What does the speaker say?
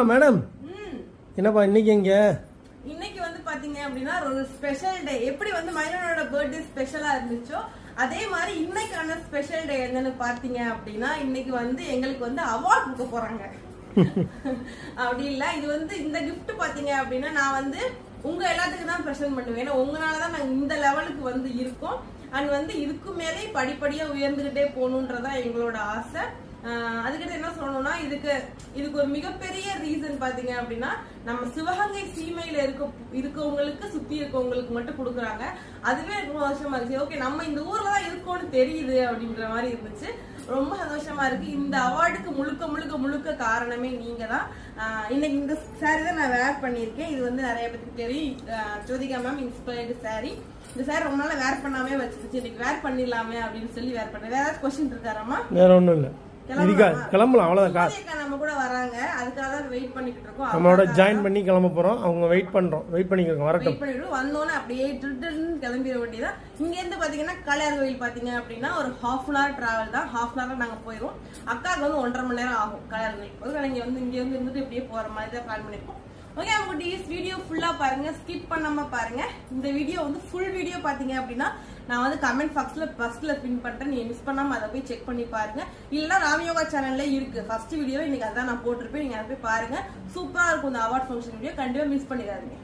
Madam என்னப்பா இன்னைக்கு எங்க இன்னைக்கு வந்து பாத்தீங்க அப்படின்னா ஒரு ஸ்பெஷல் டே. எப்படி வந்து மைனனோட பர்த்டே ஸ்பெஷலா இருந்துச்சோ அதே மாதிரி இன்னைக்கான ஸ்பெஷல் டே என்னன்னு பாத்தீங்க அப்படின்னா இன்னைக்கு வந்து எங்களுக்கு வந்து அவார்ட் கொடுக்க போறாங்க. அப்படி இல்ல, இது வந்து இந்த கிஃப்ட் பாத்தீங்க அப்படின்னா நான் வந்து உங்க எல்லாத்துக்கும் தான் பிரசன்ட் பண்ணுவேன். ஏன்னா உங்களாலதான் நாங்க இந்த லெவலுக்கு வந்து இருக்கோம். அண்ட் வந்து இதுக்கு மேலே படிப்படியா உயர்ந்துகிட்டே போகணுன்றதான் எங்களோட ஆசை. அதுக்கிட்ட என்ன சொல்லணும்னா இதுக்கு ஒரு மிகப்பெரிய ரீசன் பாத்தீங்க அப்படின்னா நம்ம சிவகங்கை சீமையில இருக்கவங்களுக்கு சுத்தி இருக்கவங்களுக்கு மட்டும் கொடுக்குறாங்க. அதுவே ரொம்ப சந்தோஷமா இருந்துச்சு. ஓகே, நம்ம இந்த ஊர்ல தான் இருக்கோம்னு தெரியுது அப்படின்ற மாதிரி இருந்துச்சு. ரொம்ப சந்தோஷமா இருக்கு. இந்த அவார்டுக்கு முழுக்க முழுக்க முழுக்க காரணமே நீங்க தான். இன்னைக்கு இந்த சாரி தான் நான் வேர் பண்ணியிருக்கேன். இது வந்து நிறைய பேருக்கு தெரியும். Jyothika ma'am inspired sorry. இந்த சாரி ரொம்ப நாள் வேர் பண்ணாமே வச்சிருச்சு. இன்னைக்கு வேர் பண்ணிடலாமே அப்படின்னு சொல்லி வேர் பண்ணேன். வேற ஏதாவது கொஸ்டின் இருக்காராமா? வேற ஒண்ணும் இல்ல, கிளம்பலாம் அவ்வளவுதான். நம்ம கூட வராங்க, அதுக்காக தான் வெயிட் பண்ணிட்டு இருக்கோம். நம்மளோட ஜாயின் பண்ணி கிளம்ப போறோம். அவங்க வெயிட் பண்ணிக்கிறோம். வரட்டும். வெயிட் பண்ணிட்டு வந்தோன்னே அப்படியே கிளம்பிட வேண்டியதான். இங்க இருந்து பாத்தீங்கன்னா கலையார் கோயில் பாத்தீங்க அப்படின்னா ஒரு ½ hour டிராவல் தான். ½ hour நாங்க போயிடுவோம். அக்காவுக்கு வந்து 1.5 மணி நேரம் ஆகும் கலையார் கோயில். இங்க வந்து இருந்துட்டு இப்படியே போற மாதிரி தான் பிளான் பண்ணிருக்கோம். ஓகே, அவங்க வீடியோ ஃபுல்லா பாருங்க, ஸ்கிப் பண்ணாம பாருங்க. இந்த வீடியோ வந்து ஃபுல் வீடியோ பாத்தீங்க அப்படின்னா நான் வந்து கமெண்ட் பாக்ஸ்ல ஃபர்ஸ்ட்ல பின் பண்றேன். நீங்க மிஸ் பண்ணாம அதை போய் செக் பண்ணி பாருங்க. இல்லைன்னா ராமயோகா சேனல்ல இருக்கு ஃபர்ஸ்ட் வீடியோ. இன்னைக்கு அதான் நான் போட்டிருப்பேன். நீங்க அதை போய் பாருங்க. சூப்பரா இருக்கும் இந்த அவார்ட் ஃபங்க்ஷன் வீடியோ. கண்டிப்பா மிஸ் பண்ணிடாதீங்க.